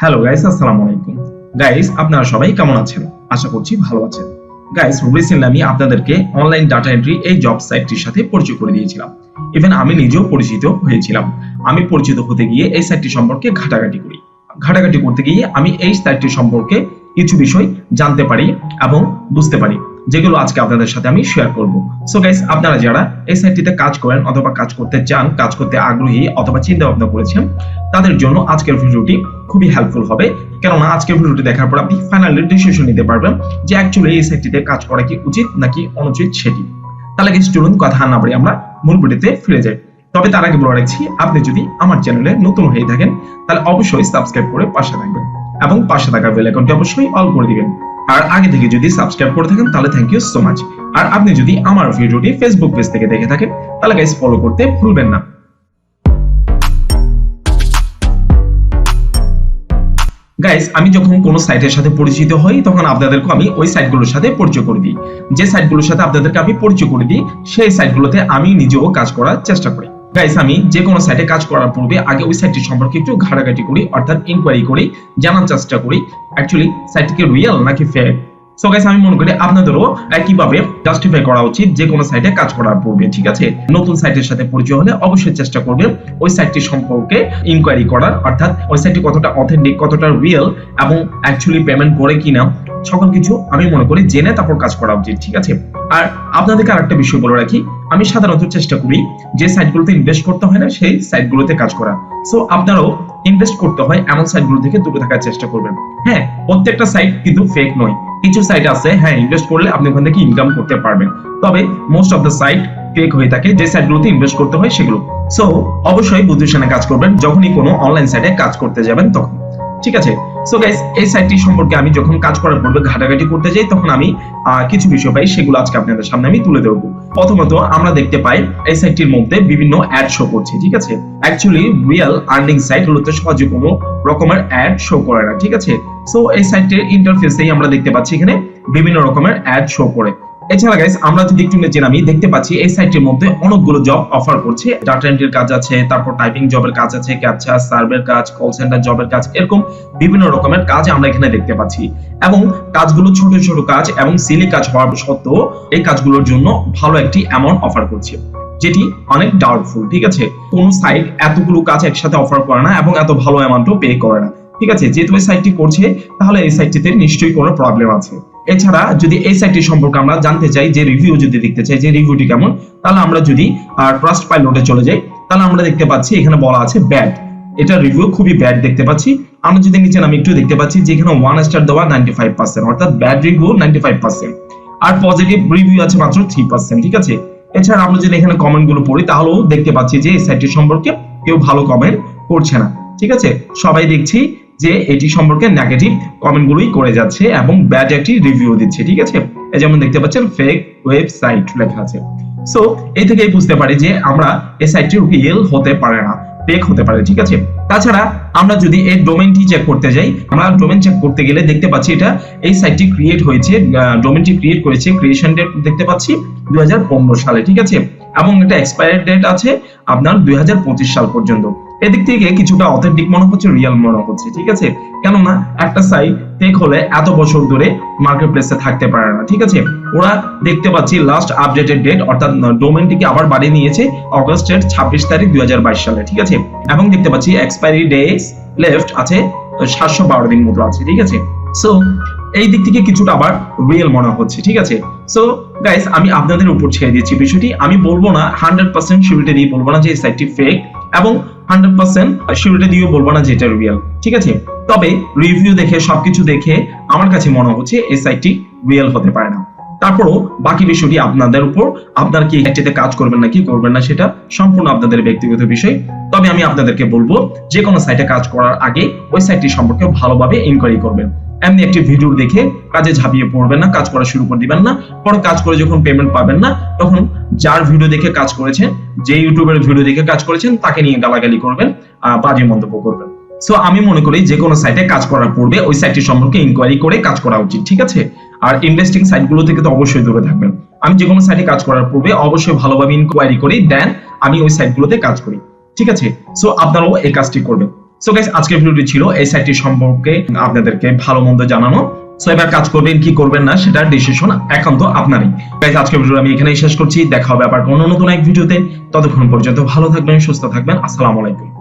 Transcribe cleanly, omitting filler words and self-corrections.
Hello guys, আসসালামু আলাইকুম। Guys, আপনারা সবাই কেমন আছেন? আশা করছি ভালো আছেন। গাইস, রিসেন্টলি আমি আপনাদেরকে অনলাইন ডাটা এন্ট্রি এই জব সাইটটির সাথে পরিচয় করে দিয়েছিলাম। ইভেন আমি নিজেও পরিচিত হয়েছিলাম। আমি পরিচিত হতে গিয়ে এই সাইটটি সম্পর্কে ঘাটাঘাটি করি। ঘাটাঘাটি করতে গিয়ে আমি এই সাইটটি সম্পর্কে কিছু বিষয় জানতে পারি এবং বুঝতে পারি, যেগুলো আজকে আপনাদের সাথে আমি শেয়ার করব। সো গাইস, আপনারা যারা এই সাইটটিতে কাজ করেন অথবা কাজ করতে চান, কাজ করতে আগ্রহী অথবা চিন্তা ভাবনা করেছেন, তাদের জন্য আজকের ভিডিওটি খুবই হেল্পফুল হবে। কেননা আজকের ভিডিওটি দেখার পর আপনি ফাইনালি ডিসিশন নিতে পারবেন যে অ্যাকচুয়ালি এই সাইটটিতে কাজ করা কি উচিত নাকি অনুচিত সেটি। তাহলে গাইস, চলুন কথা না বাড়িয়ে আমরা মূল ভিডিওতে ফিরে যাই। তবে তার আগে বলে রাখছি, আপনি যদি আমার চ্যানেলে নতুন হয়ে থাকেন তাহলে অবশ্যই সাবস্ক্রাইব করে পাশে থাকবেন এবং পাশে থাকা বেল আইকনটি অবশ্যই অল করে দিবেন। আর আগে থেকে যদি সাবস্ক্রাইব করে থাকেন তাহলে থ্যাংক ইউ সো মাচ। আর আপনি যদি আমার ভিডিওটি ফেসবুক পেজ থেকে দেখে থাকেন তাহলে গাইস ফলো করতে ভুলবেন না। গাইস, আমি যখন কোনো সাইটের সাথে পরিচিত হই তখন আপনাদেরকে আমি ওই সাইটগুলোর সাথে পরিচয় করে দিই। যে সাইটগুলোর সাথে আপনাদেরকে আমি পরিচয় করে দিই সেই সাইটগুলোতে আমি নিজেও কাজ করার চেষ্টা করি। গাইস, আমি যে কোনো সাইটে কাজ করার পূর্বে আগে ওই সাইটটি সম্পর্কে একটু ঘাটাঘাটি করি, অর্থাৎ ইনকোয়ারি করি, জানার চেষ্টা করি অ্যাকচুয়ালি সাইটটি কি রিয়েল নাকি ফেক। সো গাইস, আমি মনে করি আপনাদেরও একইভাবে জাস্টিফাই করা উচিত যে কোনো সাইটে কাজ করার পূর্বে। ঠিক আছে, নতুন সাইটের সাথে পরিচয় হলে অবশ্যই চেষ্টা করবেন ওই সাইটটি সম্পর্কে ইনকোয়ারি করার, অর্থাৎ ওই সাইটটি কতটা অথেন্টিক, কতটা রিয়েল এবং অ্যাকচুয়ালি পেমেন্ট করে কিনা, সকল কিছু আমি মনে করি জেনে তারপর কাজ করা উচিত। ঠিক আছে, আর আপনাদেরকে আরেকটা বিষয় বলে রাখি, আমি সাধারণত চেষ্টা করি যে সাইটগুলোতে ইনভেস্ট করতে হয় না সেই সাইটগুলোতে কাজ করা। সো আপনারাও ইনভেস্ট করতে হয় এমন সাইটগুলো থেকে দূরে থাকার চেষ্টা করবেন। হ্যাঁ, প্রত্যেকটা সাইট কিন্তু ফেক নয়। কিছু সাইট আছে, হ্যাঁ, ইনভেস্ট করলে আপনি ওখান থেকে ইনকাম করতে পারবেন, তবে most of the site fake হয়ে থাকে যে সাইটগুলোতে ইনভেস্ট করতে হয় সেগুলো। সো অবশ্যই বুদ্ধি শুনে কাজ করবেন যখনই কোনো অনলাইন সাইটে কাজ করতে যাবেন তখন। ঠিক আছে, সো গাইস, এই সাইটটি সম্পর্কে আমি যখন কাজ করার পূর্বে ঘাটাঘাটি করতে যাই তখন আমি কিছু বিষয় পাই, সেগুলো আজকে আপনাদের সামনে আমি তুলে ধরবো। প্রথমত আমরা দেখতে পাই এই সাইটটির মধ্যে বিভিন্ন অ্যাড শো করছে। ঠিক আছে, অ্যাকচুয়ালি রিয়েল আর্নিং সাইটগুলোতে সহজে কোনো রকমের অ্যাড শো করে না। ঠিক আছে, সো এই সাইটের ইন্টারফেসেই আমরা দেখতে পাচ্ছি এখানে বিভিন্ন রকমের অ্যাড শো করে। এছাড়া গাইস, আমরা যদি একটু নিচে নামি দেখতে পাচ্ছি এই সাইটের মধ্যে অনেকগুলো জব অফার করছে। ডাটা এন্ট্রির কাজ আছে, তারপর টাইপিং জবের কাজ আছে, ক্যাপচা সার্ভের কাজ, কল সেন্টার জবের কাজ, এরকম বিভিন্ন রকমের কাজ আমরা এখানে দেখতে পাচ্ছি। এবং কাজগুলো ছোট ছোট কাজ এবং সিলি কাজ হওয়ার সত্ত্বেও এই কাজগুলোর জন্য ভালো একটি অ্যামাউন্ট অফার করছে, যেটি অনেক ডাউটফুল। ঠিক আছে, কোন সাইট এতগুলো কাজ একসাথে অফার করে না এবং এত ভালো অ্যামাউন্টও পে করে না। ঠিক আছে, যেহেতু এই সাইটটি করছে তাহলে এই সাইটটিতে নিশ্চয়ই কোনো প্রবলেম আছে। এছাড়া যদি এই সাইটটি সম্পর্কে আমরা জানতে চাই, যে রিভিউ যদি দেখতে চাই যে রিভিউটি কেমন, তাহলে আমরা যদি ট্রাস্ট পাইলটে চলে যাই তাহলে আমরা দেখতে পাচ্ছি এখানে বলা আছে ব্যাড। এটা রিভিউ খুবই ব্যাড দেখতে পাচ্ছি। আমরা যদি নিচে নামি একটু দেখতে পাচ্ছি যে এখানে 1 স্টার দেওয়া 95%, অর্থাৎ ব্যাড রিভিউ 95%, আর পজিটিভ রিভিউ আছে মাত্র 3%। ঠিক আছে, এছাড়া আমরা যদি এখানে কমেন্ট গুলো পড়ি তাহলেও দেখতে পাচ্ছি যে এই সাইটটি সম্পর্কে কেউ ভালো কমেন্ট করছে না। ঠিক আছে, সবাই দেখছি যে এটি সম্পর্কে নেগেটিভ কমেন্ট গুলোই করে যাচ্ছে এবং ব্যাড একটি রিভিউ দিচ্ছে। ঠিক আছে, এই যেমন দেখতে পাচ্ছেন ফেক ওয়েবসাইট লেখা আছে। সো এই থেকেই বুঝতে পারি যে আমরা এই সাইটটি রিয়েল হতে পারে না, ফেক হতে পারে। ঠিক আছে, তাছাড়া আমরা যদি এই ডোমেইনটি চেক করতে যাই, আমরা ডোমেইন চেক করতে গেলে দেখতে পাচ্ছি এটা এই সাইটটি ক্রিয়েট হয়েছে, ডোমেইনটি ক্রিয়েট করেছে, ক্রিয়েশন ডেট দেখতে পাচ্ছি 2015 সালে। ঠিক আছে, এবং এটা এক্সপায়ার ডেট আছে আপনার 2025 সাল পর্যন্ত। এদিক থেকে কিছুটা অথেন্টিক মনে হচ্ছে, রিয়েল মনে হচ্ছে। ঠিক আছে, কেননা একটা সাইট ফেক হলে এত বছর ধরে মার্কেট প্লেসে থাকতে পারে না। ঠিক আছে, ওরা দেখতে পাচ্ছি লাস্ট আপডেটেড ডেট অর্থাৎ ডোমেইনটিকে আবার বাড়িয়ে নিয়েছে অগস্টের 26 তারিখ 2022 সালে। ঠিক আছে, এবং দেখতে পাচ্ছি এক্সপায়ারি ডেজ লেফট আছে 712 দিন মতো আছে। ঠিক আছে, সো এই দিক থেকে কিছুটা আবার রিয়েল মনে হচ্ছে। ঠিক আছে, সো গাইস, আমি আপনাদের উপর ছেড়ে দিচ্ছি বিষয়টি। আমি বলবো না 100% সিউরিটি দিয়ে বলবো না যে এই সাইটটি ফেক, এবং 100% সিউরিটি দিয়ে বলবো না যে এটা রিয়েল। ঠিক আছে, তবে রিভিউ দেখে সবকিছু দেখে আমার কাছে মনে হচ্ছে এই সাইটটি রিয়েল হতে পারে না। তারপরও বাকি বিষয়টি আপনাদের উপর, আপনারা কি সাইটটিতে কাজ করবেন নাকি করবেন না সেটা সম্পূর্ণ আপনাদের ব্যক্তিগত বিষয়। তবে আমি আপনাদেরকে বলবো যে কোনো সাইটে কাজ করার আগে ওই সাইটটি সম্পর্কে ভালোভাবে ইনকোয়ারি করবেন। এমনি একটি ভিডিও দেখে কাজে ঝাঁপিয়ে পড়বেন না, কাজ করা শুরু করে দিবেন না। পরে কাজ করে যখন পেমেন্ট পাবেন না তখন যার ভিডিও দেখে কাজ করেছেন, যে ইউটিউবের ভিডিও দেখে কাজ করেছেন তাকে নিয়ে গালাগালি করবেন, বাজে মন্তব্য করবেন। সো আমি মনে করি যে কোনো সাইটে কাজ করার পূর্বে ওই সাইটটি সম্পর্কে ইনকোয়ারি করে কাজ করা উচিত। ঠিক আছে, আর ইনভেস্টিং সাইটগুলো থেকে তো অবশ্যই দূরে থাকবেন। আমি যে কোনো সাইটে কাজ করার পূর্বে অবশ্যই ভালোভাবে ইনকোয়ারি করি, দেন আমি ওই সাইটগুলোতে কাজ করি। ঠিক আছে, সো আপনারাও এই কাজটি করবেন। সো গাইস আজকের ভিডিওটি ছিল এই সাইটটি সম্পর্কে আপনাদেরকে ভালো মন্দ জানানো। সো এবার কাজ করবেন কি করবেন না সেটার ডিসিশন একান্ত আপনারই। গাইস আজকের ভিডিও আমি এখানেই শেষ করছি, দেখা হবে আবার কোনো নতুন এক ভিডিওতে। ততক্ষণ পর্যন্ত ভালো থাকবেন, সুস্থ থাকবেন। আসসালামু আলাইকুম।